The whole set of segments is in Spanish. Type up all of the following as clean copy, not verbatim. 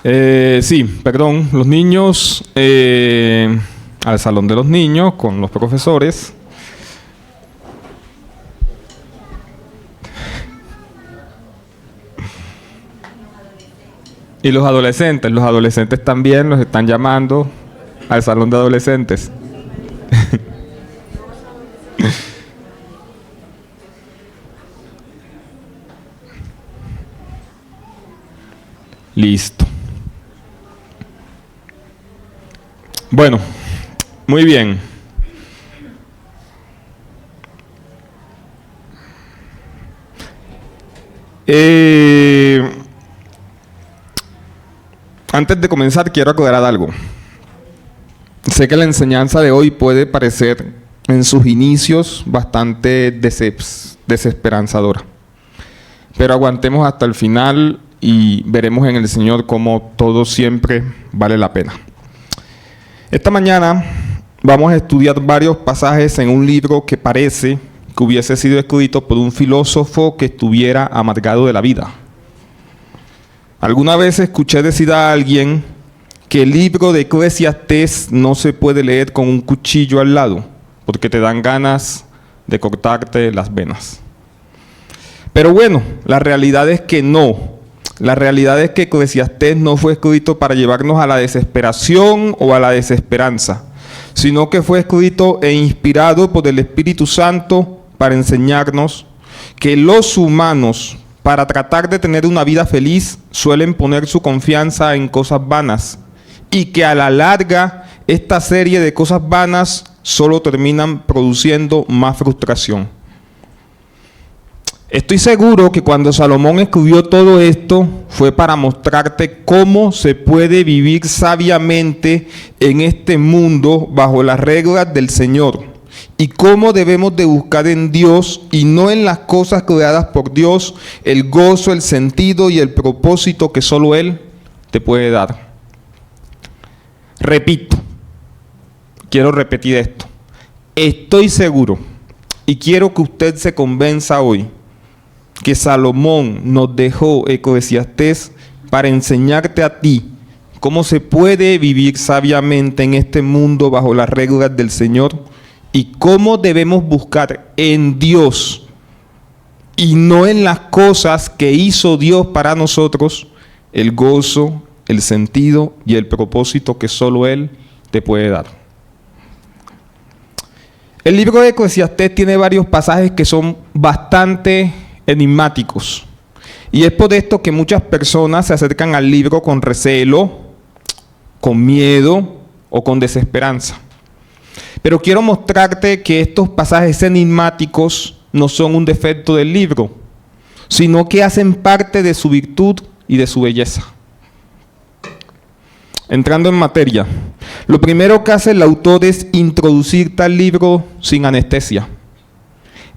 Sí, perdón, los niños al salón de los niños con los profesores. Y los adolescentes también los están llamando al salón de adolescentes. Listo. Bueno, muy bien. Antes de comenzar, quiero aclarar algo. Sé que la enseñanza de hoy puede parecer en sus inicios bastante desesperanzadora. Pero aguantemos hasta el final y veremos en el Señor cómo todo siempre vale la pena. Esta mañana vamos a estudiar varios pasajes en un libro que parece que hubiese sido escrito por un filósofo que estuviera amargado de la vida. Alguna vez escuché decir a alguien que el libro de Eclesiastés no se puede leer con un cuchillo al lado, porque te dan ganas de cortarte las venas. Pero bueno, la realidad es que no. La realidad es que Eclesiastés no fue escrito para llevarnos a la desesperación o a la desesperanza, sino que fue escrito e inspirado por el Espíritu Santo para enseñarnos que los humanos, para tratar de tener una vida feliz, suelen poner su confianza en cosas vanas y que a la larga esta serie de cosas vanas solo terminan produciendo más frustración. Estoy seguro que cuando Salomón escribió todo esto fue para mostrarte cómo se puede vivir sabiamente en este mundo bajo las reglas del Señor y cómo debemos de buscar en Dios y no en las cosas creadas por Dios el gozo, el sentido y el propósito que solo Él te puede dar. Repito, quiero repetir esto. Estoy seguro y quiero que usted se convenza hoy que Salomón nos dejó Eclesiastés para enseñarte a ti cómo se puede vivir sabiamente en este mundo bajo las reglas del Señor y cómo debemos buscar en Dios y no en las cosas que hizo Dios para nosotros el gozo, el sentido y el propósito que solo Él te puede dar. El libro de Eclesiastés tiene varios pasajes que son bastante enigmáticos. Y es por esto que muchas personas se acercan al libro con recelo, con miedo o con desesperanza. Pero quiero mostrarte que estos pasajes enigmáticos no son un defecto del libro, sino que hacen parte de su virtud y de su belleza. Entrando en materia, lo primero que hace el autor es introducir tal libro sin anestesia.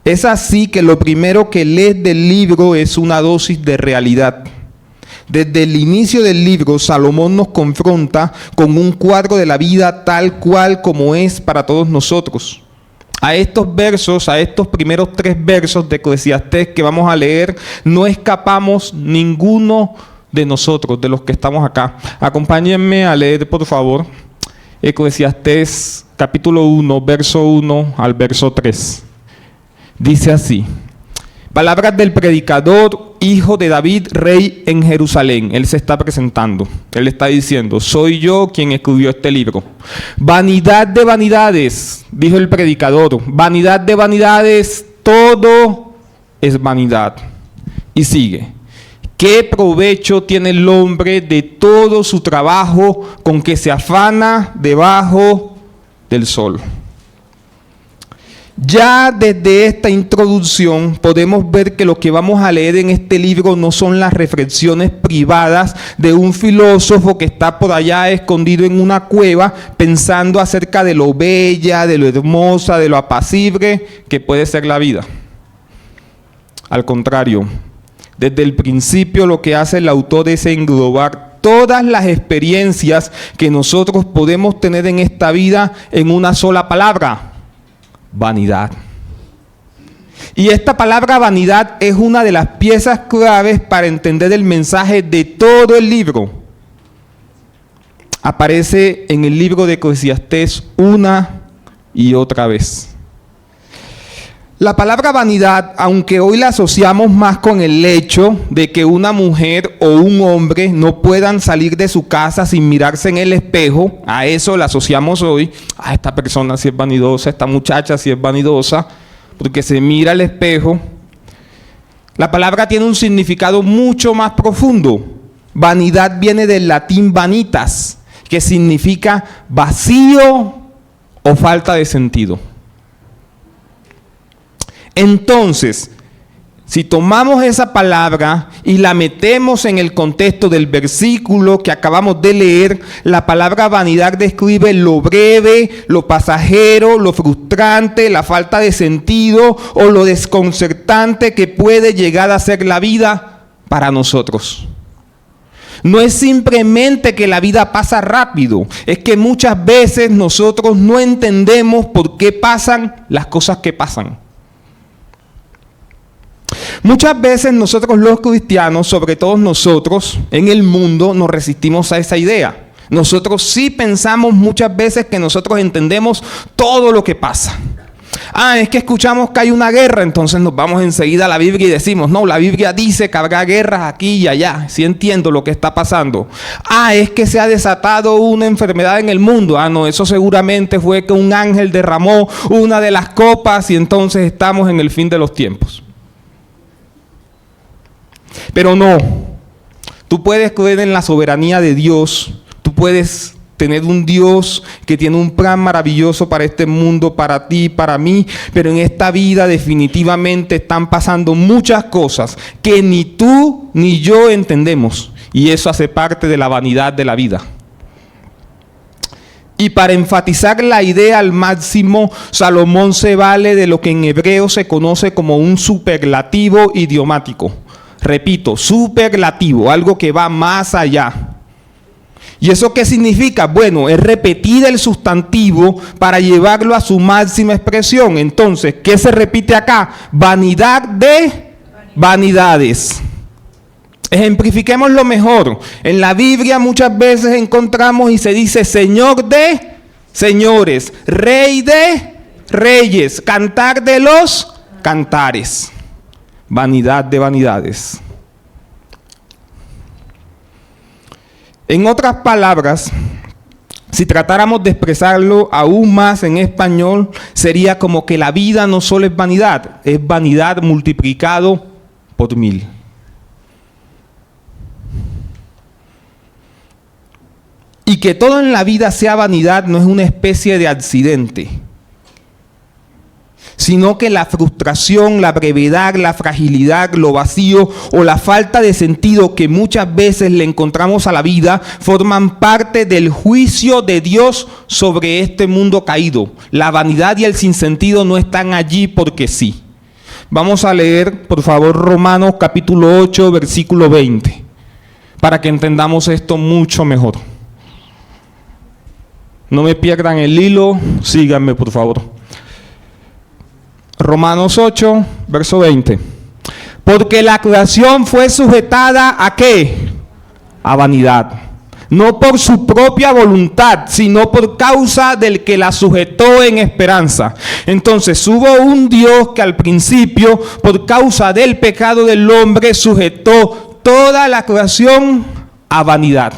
Es así que lo primero que lees del libro es una dosis de realidad. Desde el inicio del libro, Salomón nos confronta con un cuadro de la vida tal cual como es para todos nosotros. A estos versos, a estos primeros 3 versos de Eclesiastés que vamos a leer, no escapamos ninguno de nosotros, de los que estamos acá. Acompáñenme a leer, por favor, Eclesiastés capítulo 1, verso 1 al verso 3. Dice así: palabras del predicador, hijo de David, rey en Jerusalén. Él se está presentando. Él está diciendo: soy yo quien escribió este libro. Vanidad de vanidades, dijo el predicador. Vanidad de vanidades, todo es vanidad. Y sigue: ¿qué provecho tiene el hombre de todo su trabajo con que se afana debajo del sol? Ya desde esta introducción podemos ver que lo que vamos a leer en este libro no son las reflexiones privadas de un filósofo que está por allá escondido en una cueva pensando acerca de lo bella, de lo hermosa, de lo apacible que puede ser la vida. Al contrario, desde el principio lo que hace el autor es englobar todas las experiencias que nosotros podemos tener en esta vida en una sola palabra: vanidad. Y esta palabra vanidad es una de las piezas claves para entender el mensaje de todo el libro. aparece en el libro de Eclesiastés una y otra vez. La palabra vanidad, aunque hoy la asociamos más con el hecho de que una mujer o un hombre no puedan salir de su casa sin mirarse en el espejo, a eso la asociamos hoy. Esta persona sí es vanidosa, esta muchacha sí es vanidosa, porque se mira al espejo. La palabra tiene un significado mucho más profundo. Vanidad viene del latín vanitas, que significa vacío o falta de sentido. Entonces, si tomamos esa palabra y la metemos en el contexto del versículo que acabamos de leer, la palabra vanidad describe lo breve, lo pasajero, lo frustrante, la falta de sentido o lo desconcertante que puede llegar a ser la vida para nosotros. No es simplemente que la vida pasa rápido, es que muchas veces nosotros no entendemos por qué pasan las cosas que pasan. Muchas veces nosotros los cristianos, sobre todo nosotros en el mundo, nos resistimos a esa idea. Nosotros sí pensamos muchas veces que nosotros entendemos todo lo que pasa. Es que escuchamos que hay una guerra, entonces nos vamos enseguida a la Biblia y decimos, no, la Biblia dice que habrá guerras aquí y allá, sí entiendo lo que está pasando. Es que se ha desatado una enfermedad en el mundo. No, eso seguramente fue que un ángel derramó una de las copas y entonces estamos en el fin de los tiempos. Pero no, tú puedes creer en la soberanía de Dios, tú puedes tener un Dios que tiene un plan maravilloso para este mundo, para ti, para mí, pero en esta vida definitivamente están pasando muchas cosas que ni tú ni yo entendemos, y eso hace parte de la vanidad de la vida. Y para enfatizar la idea al máximo, Salomón se vale de lo que en hebreo se conoce como un superlativo idiomático. Repito, superlativo, algo que va más allá. ¿Y eso qué significa? Bueno, es repetir el sustantivo para llevarlo a su máxima expresión. Entonces, ¿qué se repite acá? Vanidad de vanidades. Ejemplifiquémoslo mejor. En la Biblia muchas veces encontramos y se dice Señor de señores, Rey de reyes, Cantar de los cantares. Vanidad de vanidades. En otras palabras, si tratáramos de expresarlo aún más en español, sería como que la vida no solo es vanidad multiplicado por 1000. Y que todo en la vida sea vanidad no es una especie de accidente, sino que la frustración, la brevedad, la fragilidad, lo vacío o la falta de sentido que muchas veces le encontramos a la vida forman parte del juicio de Dios sobre este mundo caído. La vanidad y el sinsentido no están allí porque sí. Vamos a leer, por favor, Romanos capítulo 8, versículo 20, para que entendamos esto mucho mejor. No me pierdan el hilo, síganme, por favor. Romanos 8, verso 20. Porque la creación fue sujetada ¿a qué? A vanidad. No por su propia voluntad, sino por causa del que la sujetó en esperanza. Entonces hubo un Dios que al principio, por causa del pecado del hombre, sujetó toda la creación a vanidad.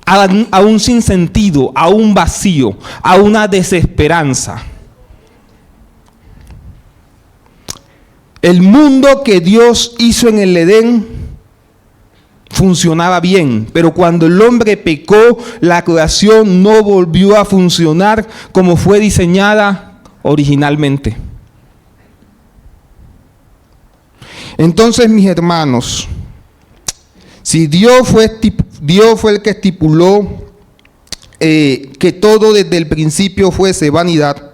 A un sinsentido, a un vacío, a una desesperanza. El mundo que Dios hizo en el Edén funcionaba bien, pero cuando el hombre pecó, la creación no volvió a funcionar como fue diseñada originalmente. Entonces, mis hermanos, si Dios fue el que estipuló que todo desde el principio fuese vanidad,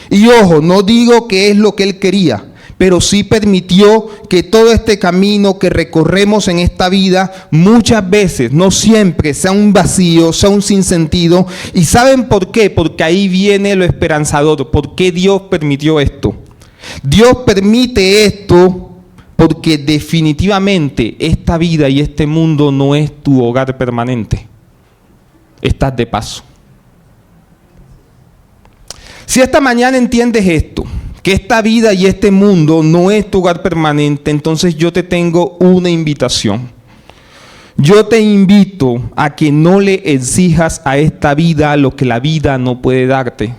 y ojo, no digo que es lo que Él quería, pero sí permitió que todo este camino que recorremos en esta vida muchas veces, no siempre, sea un vacío, sea un sinsentido. ¿Y saben por qué? Porque ahí viene lo esperanzador. ¿Por qué Dios permitió esto? Dios permite esto porque definitivamente esta vida y este mundo no es tu hogar permanente. estás de paso. Si esta mañana entiendes esto, que esta vida y este mundo no es tu hogar permanente, entonces yo te tengo una invitación. Yo te invito a que no le exijas a esta vida lo que la vida no puede darte.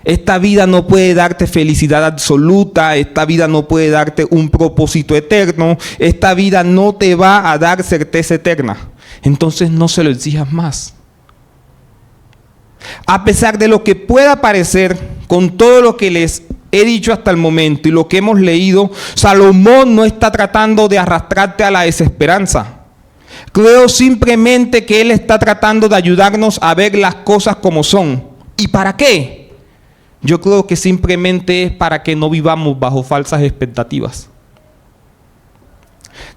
Esta vida no puede darte felicidad absoluta, esta vida no puede darte un propósito eterno, esta vida no te va a dar certeza eterna. Entonces no se lo exijas más. A pesar de lo que pueda parecer con todo lo que les he dicho hasta el momento y lo que hemos leído, Salomón no está tratando de arrastrarte a la desesperanza. Creo simplemente que él está tratando de ayudarnos a ver las cosas como son. ¿Y para qué? Yo creo que simplemente es para que no vivamos bajo falsas expectativas.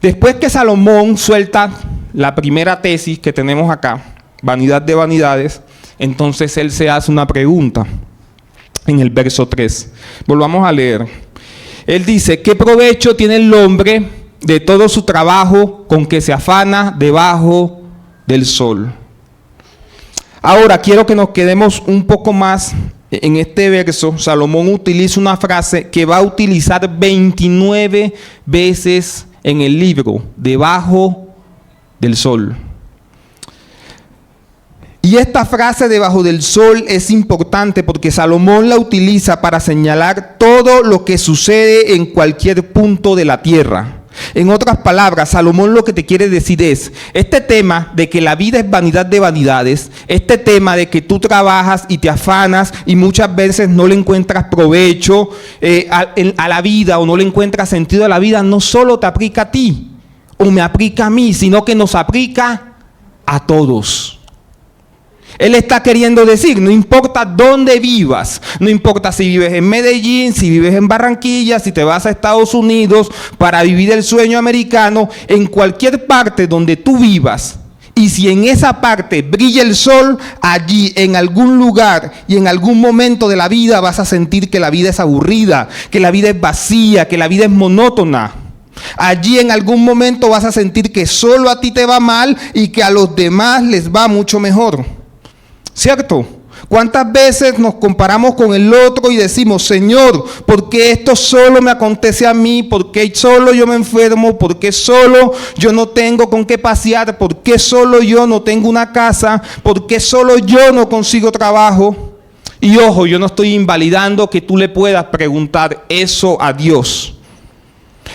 Después que Salomón suelta la primera tesis que tenemos acá, vanidad de vanidades, entonces él se hace una pregunta en el verso 3. Volvamos a leer. Él dice, ¿qué provecho tiene el hombre de todo su trabajo con que se afana debajo del sol? Ahora quiero que nos quedemos un poco más en este verso. Salomón utiliza una frase que va a utilizar 29 veces en el libro, debajo del sol. Y esta frase debajo del sol es importante porque Salomón la utiliza para señalar todo lo que sucede en cualquier punto de la tierra. En otras palabras, Salomón lo que te quiere decir es, este tema de que la vida es vanidad de vanidades, este tema de que tú trabajas y te afanas y muchas veces no le encuentras provecho a la vida o no le encuentras sentido a la vida, no solo te aplica a ti o me aplica a mí, sino que nos aplica a todos. Él está queriendo decir, no importa dónde vivas, no importa si vives en Medellín, si vives en Barranquilla, si te vas a Estados Unidos para vivir el sueño americano, en cualquier parte donde tú vivas, y si en esa parte brilla el sol, allí en algún lugar y en algún momento de la vida vas a sentir que la vida es aburrida, que la vida es vacía, que la vida es monótona. Allí en algún momento vas a sentir que solo a ti te va mal y que a los demás les va mucho mejor. ¿Cierto? ¿Cuántas veces nos comparamos con el otro y decimos, Señor, ¿por qué esto solo me acontece a mí? ¿Por qué solo yo me enfermo? ¿Por qué solo yo no tengo con qué pasear? ¿Por qué solo yo no tengo una casa? ¿Por qué solo yo no consigo trabajo? Y ojo, yo no estoy invalidando que tú le puedas preguntar eso a Dios.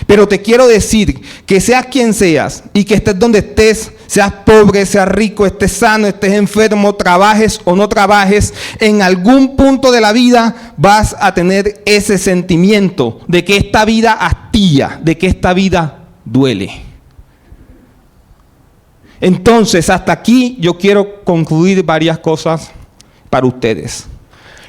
Pero te quiero decir que seas quien seas y que estés donde estés, seas pobre, seas rico, estés sano, estés enfermo, trabajes o no trabajes, en algún punto de la vida vas a tener ese sentimiento de que esta vida astilla, de que esta vida duele. Entonces, hasta aquí yo quiero concluir varias cosas para ustedes.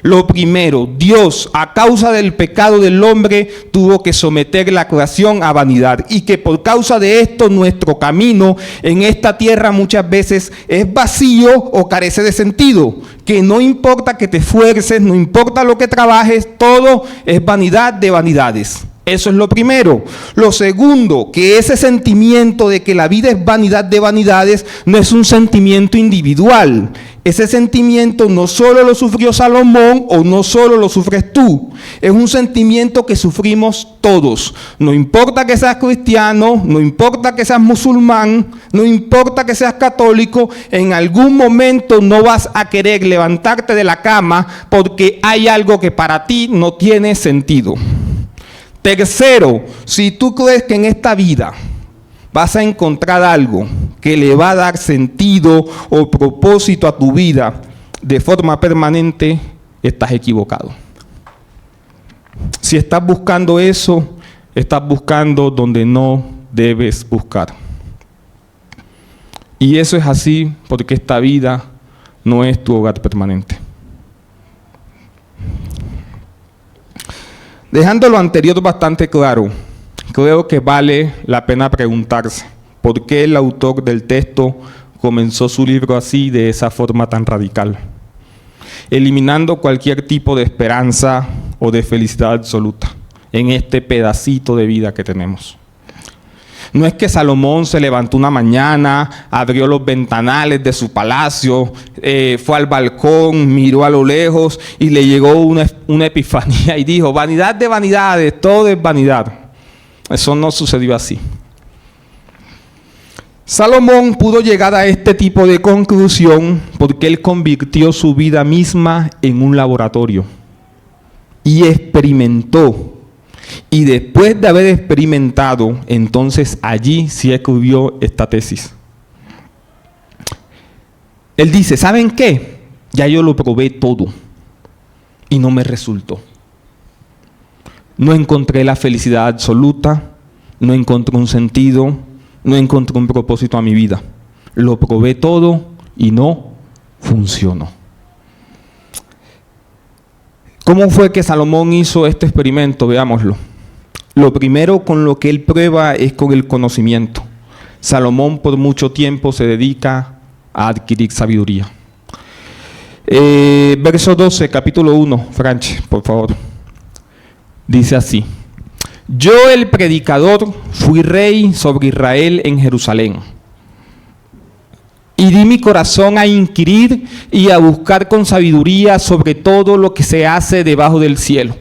Lo primero, Dios, a causa del pecado del hombre, tuvo que someter la creación a vanidad y que por causa de esto nuestro camino en esta tierra muchas veces es vacío o carece de sentido. Que no importa que te esfuerces, no importa lo que trabajes, todo es vanidad de vanidades. Eso es lo primero. Lo segundo, que ese sentimiento de que la vida es vanidad de vanidades no es un sentimiento individual. Ese sentimiento no solo lo sufrió Salomón o no solo lo sufres tú. Es un sentimiento que sufrimos todos. No importa que seas cristiano, no importa que seas musulmán, no importa que seas católico, en algún momento no vas a querer levantarte de la cama porque hay algo que para ti no tiene sentido. Tercero, si tú crees que en esta vida vas a encontrar algo que le va a dar sentido o propósito a tu vida de forma permanente, estás equivocado. Si estás buscando eso, estás buscando donde no debes buscar. Y eso es así porque esta vida no es tu hogar permanente. Dejando lo anterior bastante claro, creo que vale la pena preguntarse por qué el autor del texto comenzó su libro así, de esa forma tan radical, eliminando cualquier tipo de esperanza o de felicidad absoluta en este pedacito de vida que tenemos. No es que Salomón se levantó una mañana, abrió los ventanales de su palacio, fue al balcón, miró a lo lejos y le llegó una epifanía y dijo: vanidad de vanidades, todo es vanidad. Eso no sucedió así. Salomón pudo llegar a este tipo de conclusión porque él convirtió su vida misma en un laboratorio y experimentó. Y después de haber experimentado, entonces allí sí escribió esta tesis. Él dice: ¿saben qué? Ya yo lo probé todo y no me resultó. No encontré la felicidad absoluta, no encontré un sentido, no encontré un propósito a mi vida. Lo probé todo y no funcionó. ¿Cómo fue que Salomón hizo este experimento? Veámoslo. Lo primero con lo que él prueba es con el conocimiento. Salomón por mucho tiempo se dedica a adquirir sabiduría. Verso 12, capítulo 1, Franche, por favor. Dice así: yo, el predicador, fui rey sobre Israel en Jerusalén. Y di mi corazón a inquirir y a buscar con sabiduría sobre todo lo que se hace debajo del cielo.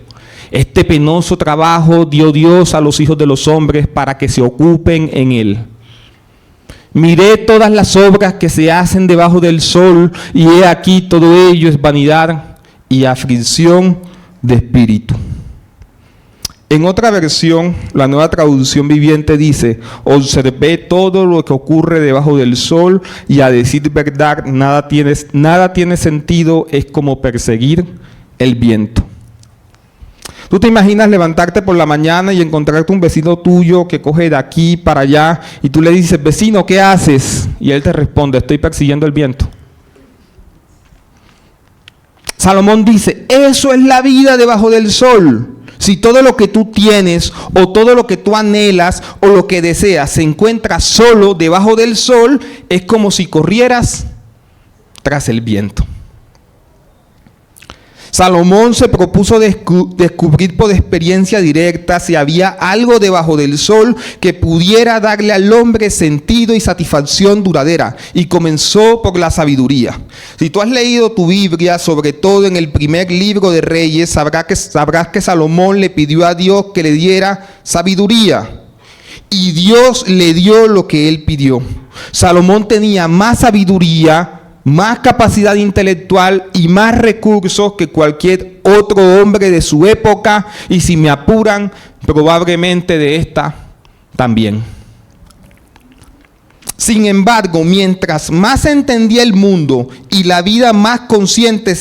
Este penoso trabajo dio Dios a los hijos de los hombres para que se ocupen en él. Miré todas las obras que se hacen debajo del sol, y he aquí todo ello es vanidad y aflicción de espíritu. En otra versión, la Nueva Traducción Viviente dice: observé todo lo que ocurre debajo del sol, y a decir verdad, nada tiene sentido, es como perseguir el viento. ¿Tú te imaginas levantarte por la mañana y encontrarte un vecino tuyo que coge de aquí para allá y tú le dices: vecino, ¿qué haces? Y él te responde: estoy persiguiendo el viento. Salomón dice: eso es la vida debajo del sol. Si todo lo que tú tienes o todo lo que tú anhelas o lo que deseas se encuentra solo debajo del sol, es como si corrieras tras el viento. Salomón se propuso descubrir por experiencia directa si había algo debajo del sol que pudiera darle al hombre sentido y satisfacción duradera, y comenzó por la sabiduría. Si tú has leído tu Biblia, sobre todo en el primer libro de Reyes, sabrás que Salomón le pidió a Dios que le diera sabiduría, y Dios le dio lo que él pidió. Salomón tenía más sabiduría, más capacidad intelectual y más recursos que cualquier otro hombre de su época, y si me apuran, probablemente de esta también. Sin embargo, mientras más entendía el mundo y la vida más consciente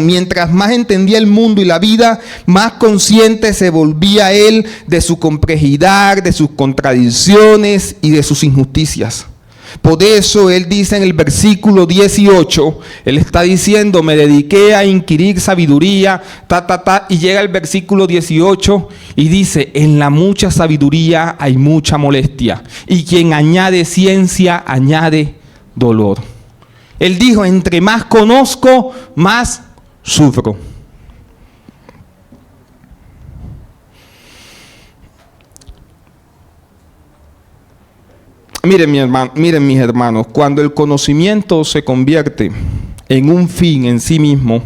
mientras más entendía el mundo y la vida, más consciente se volvía él de su complejidad, de sus contradicciones y de sus injusticias. Por eso él dice en el versículo 18, él está diciendo: me dediqué a inquirir sabiduría, y llega el versículo 18 y dice: en la mucha sabiduría hay mucha molestia, y quien añade ciencia añade dolor. Él dijo: entre más conozco, más sufro. Miren mis hermanos, cuando el conocimiento se convierte en un fin en sí mismo,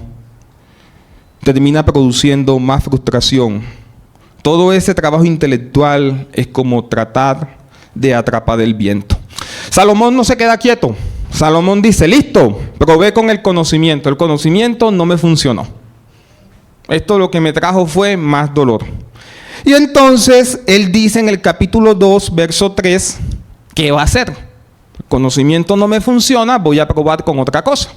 termina produciendo más frustración. Todo ese trabajo intelectual es como tratar de atrapar el viento. Salomón no se queda quieto. Salomón dice: listo, probé con el conocimiento no me funcionó. Esto lo que me trajo fue más dolor. Y entonces él dice en el capítulo 2, verso 3, ¿qué va a hacer? El conocimiento no me funciona, voy a probar con otra cosa.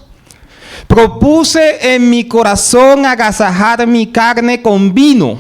Propuse en mi corazón agasajar mi carne con vino,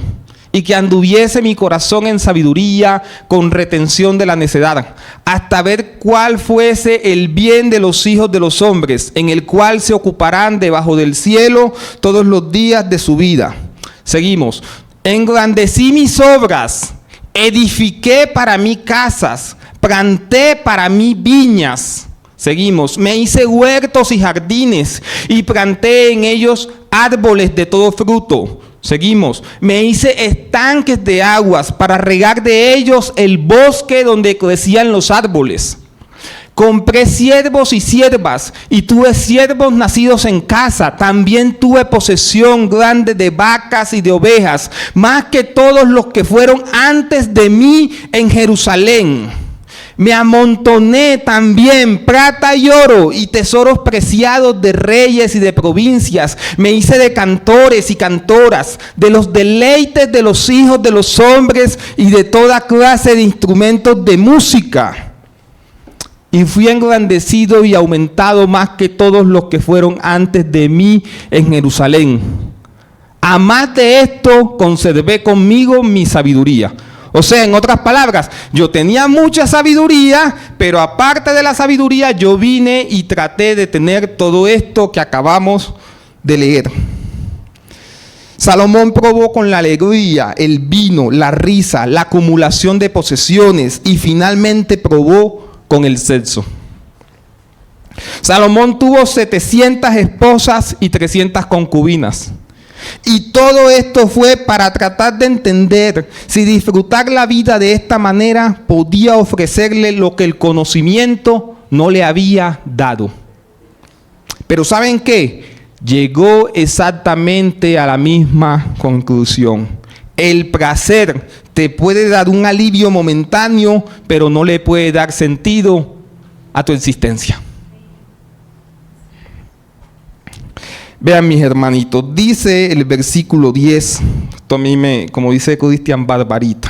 y que anduviese mi corazón en sabiduría, con retención de la necedad, hasta ver cuál fuese el bien de los hijos de los hombres, en el cual se ocuparán debajo del cielo todos los días de su vida. Seguimos. Engrandecí mis obras, edifiqué para mí casas, planté para mí viñas. Seguimos. Me hice huertos y jardines, y planté en ellos árboles de todo fruto. Seguimos. Me hice estanques de aguas para regar de ellos el bosque donde crecían los árboles. Compré siervos y siervas, y tuve siervos nacidos en casa. También tuve posesión grande de vacas y de ovejas, más que todos los que fueron antes de mí en Jerusalén. Me amontoné también plata y oro y tesoros preciados de reyes y de provincias. Me hice de cantores y cantoras, de los deleites de los hijos de los hombres y de toda clase de instrumentos de música. Y fui engrandecido y aumentado más que todos los que fueron antes de mí en Jerusalén. A más de esto conservé conmigo mi sabiduría. O sea, en otras palabras, yo tenía mucha sabiduría, pero aparte de la sabiduría, yo vine y traté de tener todo esto que acabamos de leer. Salomón probó con la alegría, el vino, la risa, la acumulación de posesiones y finalmente probó con el sexo. Salomón tuvo 700 esposas y 300 concubinas. Y todo esto fue para tratar de entender si disfrutar la vida de esta manera podía ofrecerle lo que el conocimiento no le había dado. Pero ¿saben qué? Llegó exactamente a la misma conclusión. El placer te puede dar un alivio momentáneo, pero no le puede dar sentido a tu existencia. Vean, mis hermanitos, dice el versículo 10, esto a mí como dice Cristian Barbarita,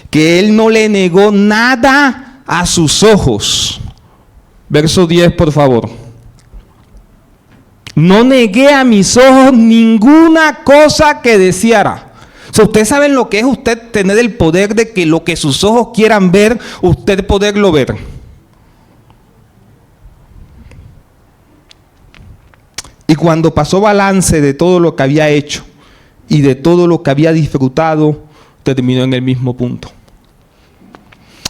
que él no le negó nada a sus ojos. Verso 10, por favor. No negué a mis ojos ninguna cosa que deseara. O sea, ustedes saben lo que es usted tener el poder de que lo que sus ojos quieran ver, usted poderlo ver. Y cuando pasó balance de todo lo que había hecho y de todo lo que había disfrutado, terminó en el mismo punto.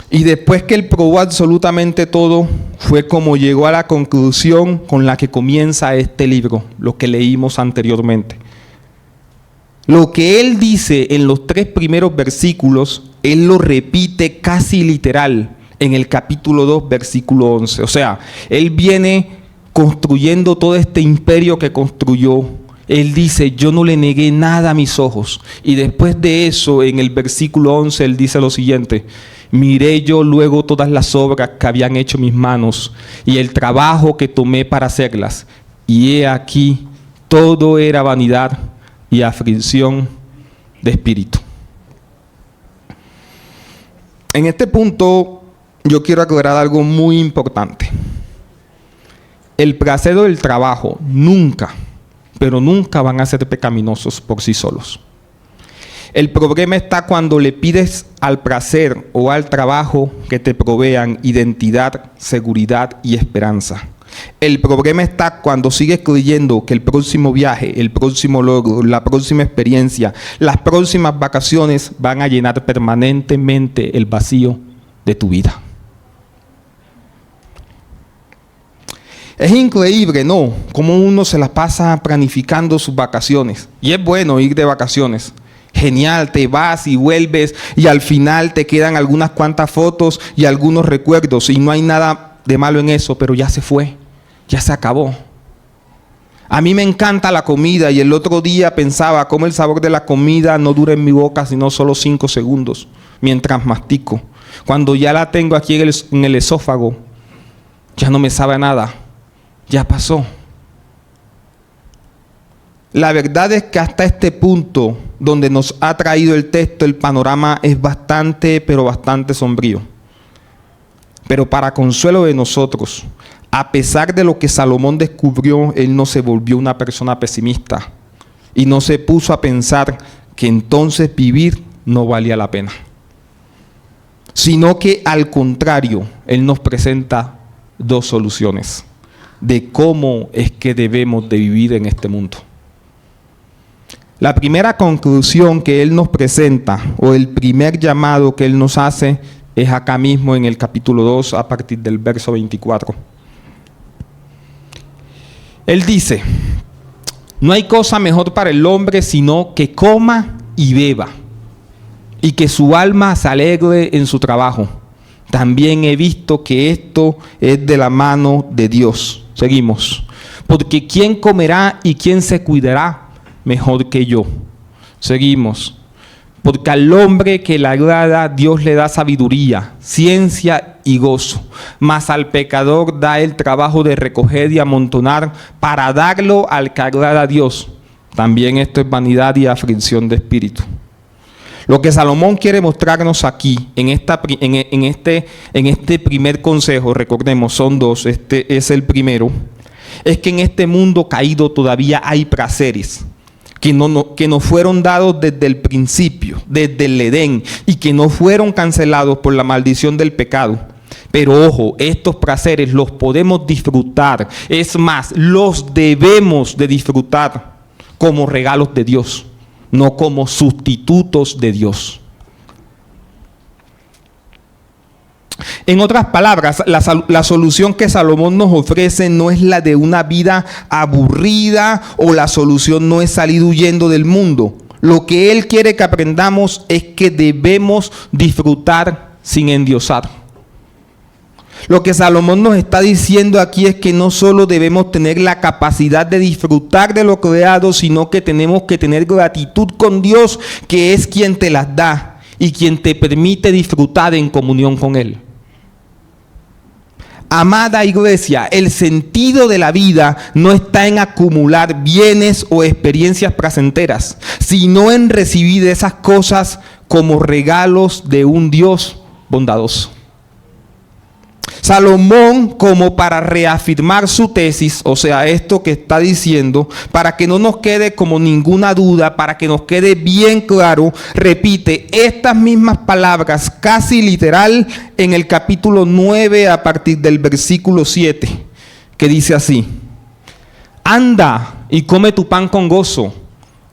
Y después que él probó absolutamente todo, fue como llegó a la conclusión con la que comienza este libro, lo que leímos anteriormente. Lo que él dice en los 3 primeros versículos, él lo repite casi literal en el capítulo 2, versículo 11. O sea, él viene construyendo todo este imperio que construyó. Él dice, yo no le negué nada a mis ojos. Y después de eso, en el versículo 11, él dice lo siguiente: miré yo luego todas las obras que habían hecho mis manos y el trabajo que tomé para hacerlas. Y he aquí, todo era vanidad y aflicción de espíritu. En este punto, yo quiero aclarar algo muy importante. El placer del trabajo nunca, pero nunca van a ser pecaminosos por sí solos. El problema está cuando le pides al placer o al trabajo que te provean identidad, seguridad y esperanza. El problema está cuando sigues creyendo que el próximo viaje, el próximo logro, la próxima experiencia, las próximas vacaciones van a llenar permanentemente el vacío de tu vida. Es increíble, ¿no? Cómo uno se la pasa planificando sus vacaciones. Y es bueno ir de vacaciones. Genial, te vas y vuelves y al final te quedan algunas cuantas fotos y algunos recuerdos. Y no hay nada de malo en eso, pero ya se fue, ya se acabó. A mí me encanta la comida y el otro día pensaba cómo el sabor de la comida no dura en mi boca sino solo 5 segundos mientras mastico. Cuando ya la tengo aquí en el esófago, ya no me sabe a nada. Ya pasó. La verdad es que hasta este punto donde nos ha traído el texto, el panorama es bastante, pero bastante sombrío. Pero para consuelo de nosotros, a pesar de lo que Salomón descubrió, él no se volvió una persona pesimista y no se puso a pensar que entonces vivir no valía la pena. Sino que al contrario, él nos presenta 2 soluciones de cómo es que debemos de vivir en este mundo. La primera conclusión que él nos presenta, o el primer llamado que él nos hace, es acá mismo en el capítulo 2, a partir del verso 24. Él dice: No hay cosa mejor para el hombre sino que coma y beba, y que su alma se alegre en su trabajo. También he visto que esto es de la mano de Dios. Seguimos. Porque ¿quién comerá y quién se cuidará mejor que yo? Seguimos. Porque al hombre que le agrada, Dios le da sabiduría, ciencia y gozo. Mas al pecador da el trabajo de recoger y amontonar para darlo al que agrada a Dios. También esto es vanidad y aflicción de espíritu. Lo que Salomón quiere mostrarnos aquí, en este primer consejo, recordemos, son dos, este es el primero, es que en este mundo caído todavía hay placeres que no fueron dados desde el principio, desde el Edén, y que no fueron cancelados por la maldición del pecado. Pero ojo, estos placeres los podemos disfrutar, es más, los debemos de disfrutar como regalos de Dios, no como sustitutos de Dios. En otras palabras, la solución que Salomón nos ofrece no es la de una vida aburrida, o la solución no es salir huyendo del mundo. Lo que él quiere que aprendamos es que debemos disfrutar sin endiosar. Lo que Salomón nos está diciendo aquí es que no solo debemos tener la capacidad de disfrutar de lo creado, sino que tenemos que tener gratitud con Dios, que es quien te las da y quien te permite disfrutar en comunión con Él. Amada iglesia, el sentido de la vida no está en acumular bienes o experiencias placenteras, sino en recibir esas cosas como regalos de un Dios bondadoso. Salomón, como para reafirmar su tesis, o sea, esto que está diciendo, para que no nos quede como ninguna duda, para que nos quede bien claro, repite estas mismas palabras casi literal en el capítulo 9 a partir del versículo 7, que dice así: anda y come tu pan con gozo,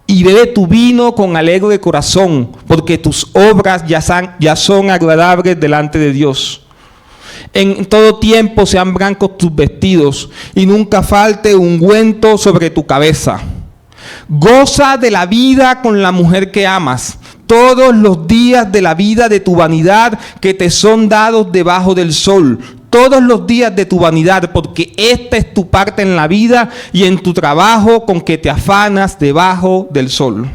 y bebe tu vino con alegre corazón, porque tus obras ya son agradables delante de Dios. En todo tiempo sean blancos tus vestidos, y nunca falte ungüento sobre tu cabeza. Goza de la vida con la mujer que amas, todos los días de la vida de tu vanidad que te son dados debajo del sol. Todos los días de tu vanidad, porque esta es tu parte en la vida y en tu trabajo con que te afanas debajo del sol.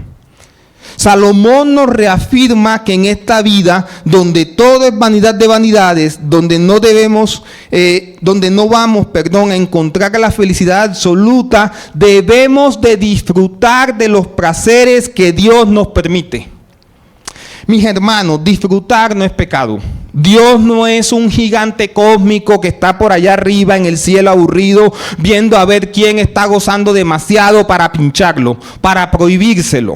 Salomón nos reafirma que en esta vida, donde todo es vanidad de vanidades, donde no vamos a encontrar la felicidad absoluta, debemos de disfrutar de los placeres que Dios nos permite. Mis hermanos, disfrutar no es pecado. Dios no es un gigante cósmico que está por allá arriba en el cielo aburrido, viendo a ver quién está gozando demasiado para pincharlo, para prohibírselo.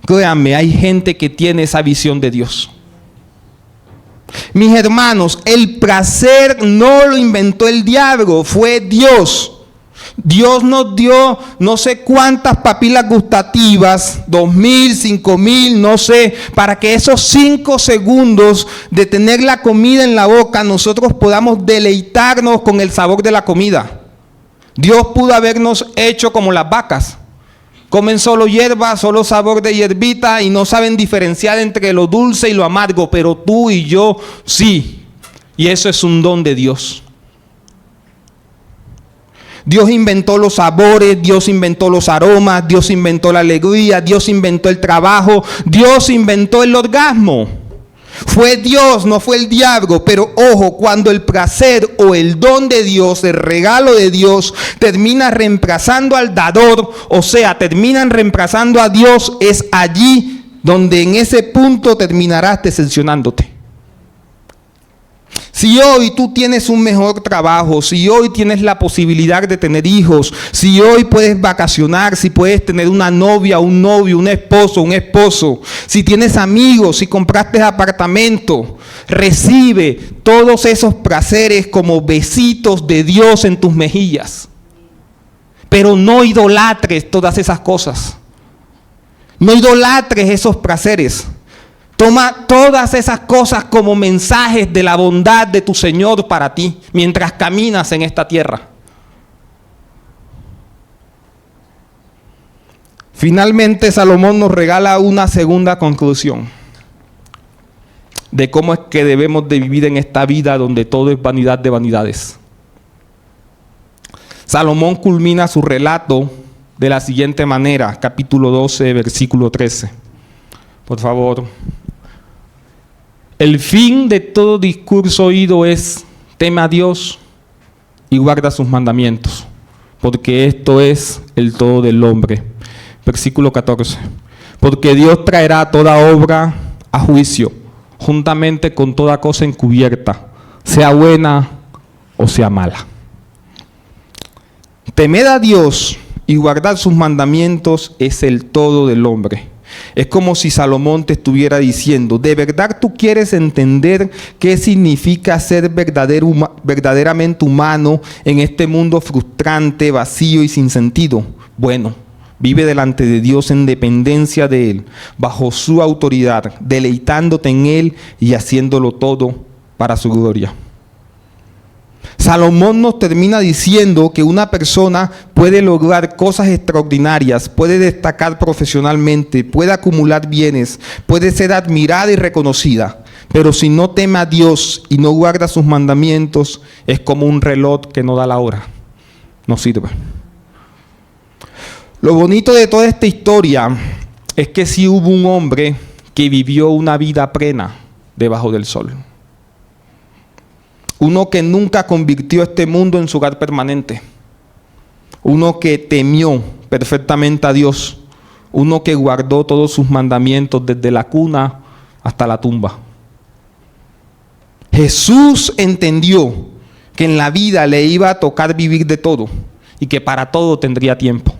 Créanme, hay gente que tiene esa visión de Dios. Mis hermanos, el placer no lo inventó el diablo, fue Dios. Dios nos dio no sé cuántas papilas gustativas, 2,000, 5,000, no sé, para que esos 5 segundos de tener la comida en la boca, nosotros podamos deleitarnos con el sabor de la comida. Dios pudo habernos hecho como las vacas. Comen solo hierba, solo sabor de hierbita y no saben diferenciar entre lo dulce y lo amargo, pero tú y yo sí. Y eso es un don de Dios. Dios inventó los sabores, Dios inventó los aromas, Dios inventó la alegría, Dios inventó el trabajo, Dios inventó el orgasmo. Fue Dios, no fue el diablo. Pero ojo, cuando el placer o el don de Dios, el regalo de Dios, termina reemplazando al dador, o sea, terminan reemplazando a Dios, es allí donde en ese punto terminarás decepcionándote. Si hoy tú tienes un mejor trabajo, si hoy tienes la posibilidad de tener hijos, si hoy puedes vacacionar, si puedes tener una novia, un novio, un esposo, si tienes amigos, si compraste apartamento, recibe todos esos placeres como besitos de Dios en tus mejillas. Pero no idolatres todas esas cosas. No idolatres esos placeres. Toma todas esas cosas como mensajes de la bondad de tu Señor para ti mientras caminas en esta tierra. Finalmente, Salomón nos regala una segunda conclusión de cómo es que debemos de vivir en esta vida donde todo es vanidad de vanidades. Salomón culmina su relato de la siguiente manera, capítulo 12, versículo 13. Por favor. El fin de todo discurso oído es: teme a Dios y guarda sus mandamientos, porque esto es el todo del hombre. Versículo 14. Porque Dios traerá toda obra a juicio, juntamente con toda cosa encubierta, sea buena o sea mala. Temer a Dios y guardar sus mandamientos es el todo del hombre. Es como si Salomón te estuviera diciendo: ¿de verdad tú quieres entender qué significa ser verdaderamente humano en este mundo frustrante, vacío y sin sentido? Bueno, vive delante de Dios en dependencia de Él, bajo su autoridad, deleitándote en Él y haciéndolo todo para su gloria. Salomón nos termina diciendo que una persona puede lograr cosas extraordinarias, puede destacar profesionalmente, puede acumular bienes, puede ser admirada y reconocida, pero si no teme a Dios y no guarda sus mandamientos, es como un reloj que no da la hora, no sirve. Lo bonito de toda esta historia es que sí hubo un hombre que vivió una vida plena debajo del sol. Uno que nunca convirtió este mundo en su hogar permanente. Uno que temió perfectamente a Dios. Uno que guardó todos sus mandamientos desde la cuna hasta la tumba. Jesús entendió que en la vida le iba a tocar vivir de todo y que para todo tendría tiempo.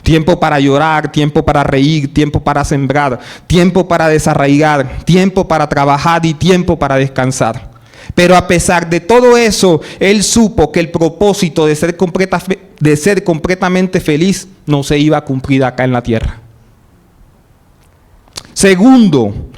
Tiempo para llorar, tiempo para reír, tiempo para sembrar, tiempo para desarraigar, tiempo para trabajar y tiempo para descansar. Pero a pesar de todo eso, él supo que el propósito de ser completamente feliz no se iba a cumplir acá en la tierra. Segundo,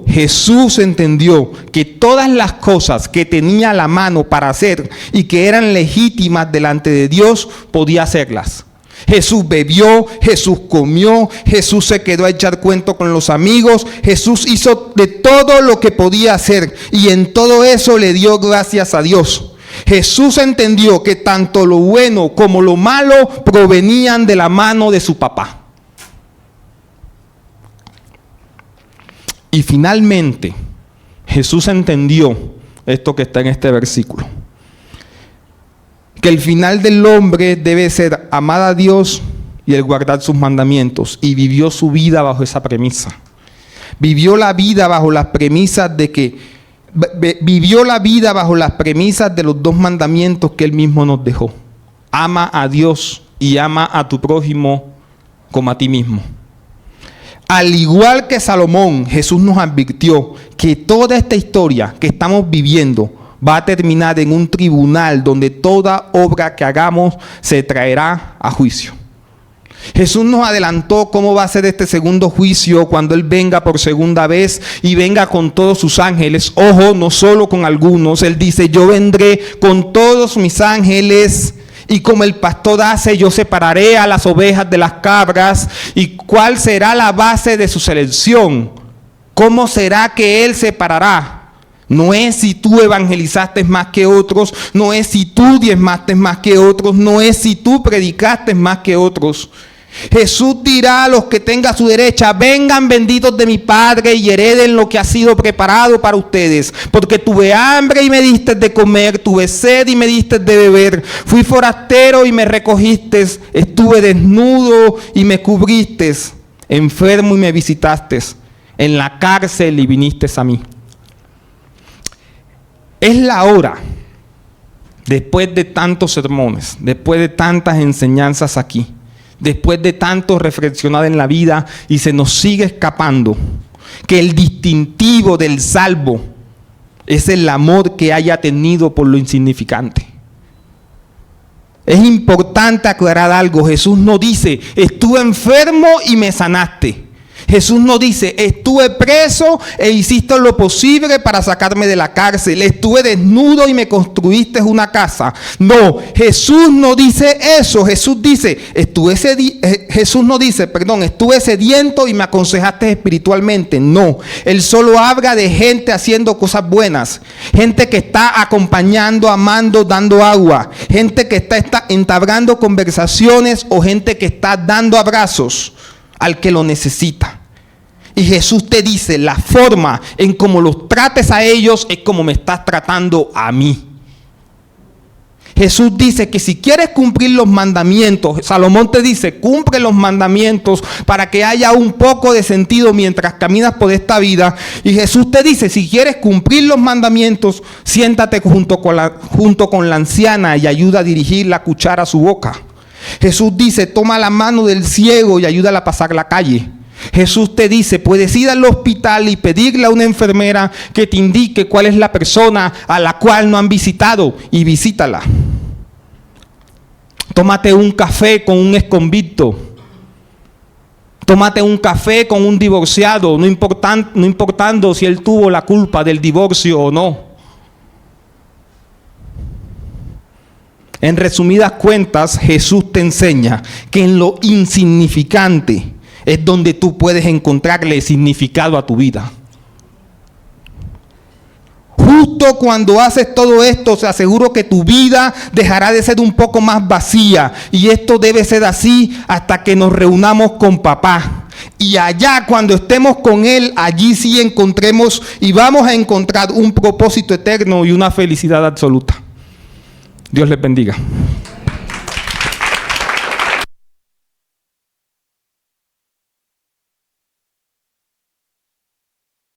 Jesús entendió que todas las cosas que tenía a la mano para hacer y que eran legítimas delante de Dios, podía hacerlas. Jesús bebió, Jesús comió, Jesús se quedó a echar cuento con los amigos, Jesús hizo de todo lo que podía hacer y en todo eso le dio gracias a Dios. Jesús entendió que tanto lo bueno como lo malo provenían de la mano de su papá. Y finalmente, Jesús entendió esto que está en este versículo: que el final del hombre debe ser amar a Dios y el guardar sus mandamientos. Y vivió su vida bajo esa premisa. Vivió la vida bajo las premisas de los dos mandamientos que Él mismo nos dejó. Ama a Dios y ama a tu prójimo como a ti mismo. Al igual que Salomón, Jesús nos advirtió que toda esta historia que estamos viviendo va a terminar en un tribunal donde toda obra que hagamos se traerá a juicio. Jesús nos adelantó cómo va a ser este segundo juicio cuando Él venga por segunda vez y venga con todos sus ángeles. Ojo, no solo con algunos. Él dice: yo vendré con todos mis ángeles y como el pastor hace, yo separaré a las ovejas de las cabras. ¿Y cuál será la base de su selección? ¿Cómo será que Él separará? No es si tú evangelizaste más que otros, no es si tú diezmaste más que otros, no es si tú predicaste más que otros. Jesús dirá a los que tenga a su derecha: vengan benditos de mi Padre y hereden lo que ha sido preparado para ustedes. Porque tuve hambre y me diste de comer, tuve sed y me diste de beber, fui forastero y me recogiste, estuve desnudo y me cubriste, enfermo y me visitaste, en la cárcel y viniste a mí. Es la hora, después de tantos sermones, después de tantas enseñanzas aquí, después de tanto reflexionar en la vida y se nos sigue escapando, que el distintivo del salvo es el amor que haya tenido por lo insignificante. Es importante aclarar algo: Jesús no dice: estuve enfermo y me sanaste. Jesús no dice, estuve preso e hiciste lo posible para sacarme de la cárcel. Estuve desnudo y me construiste una casa. No, Jesús no dice eso. Jesús no dice, estuve sediento y me aconsejaste espiritualmente. No, Él solo habla de gente haciendo cosas buenas. Gente que está acompañando, amando, dando agua. Gente que está entablando conversaciones o gente que está dando abrazos al que lo necesita. Y Jesús te dice, la forma en cómo los trates a ellos es como me estás tratando a mí. Jesús dice que si quieres cumplir los mandamientos, Salomón te dice, cumple los mandamientos para que haya un poco de sentido mientras caminas por esta vida. Y Jesús te dice, si quieres cumplir los mandamientos, siéntate junto con la anciana y ayuda a dirigir la cuchara a su boca. Jesús dice, toma la mano del ciego y ayúdala a pasar la calle. Jesús te dice, puedes ir al hospital y pedirle a una enfermera que te indique cuál es la persona a la cual no han visitado y visítala. Tómate un café con un exconvicto. Tómate un café con un divorciado, no importando si él tuvo la culpa del divorcio o no. En resumidas cuentas, Jesús te enseña que en lo insignificante es donde tú puedes encontrarle significado a tu vida. Justo cuando haces todo esto, te aseguro que tu vida dejará de ser un poco más vacía. Y esto debe ser así hasta que nos reunamos con papá. Y allá, cuando estemos con Él, allí sí encontremos y vamos a encontrar un propósito eterno y una felicidad absoluta. Dios les bendiga.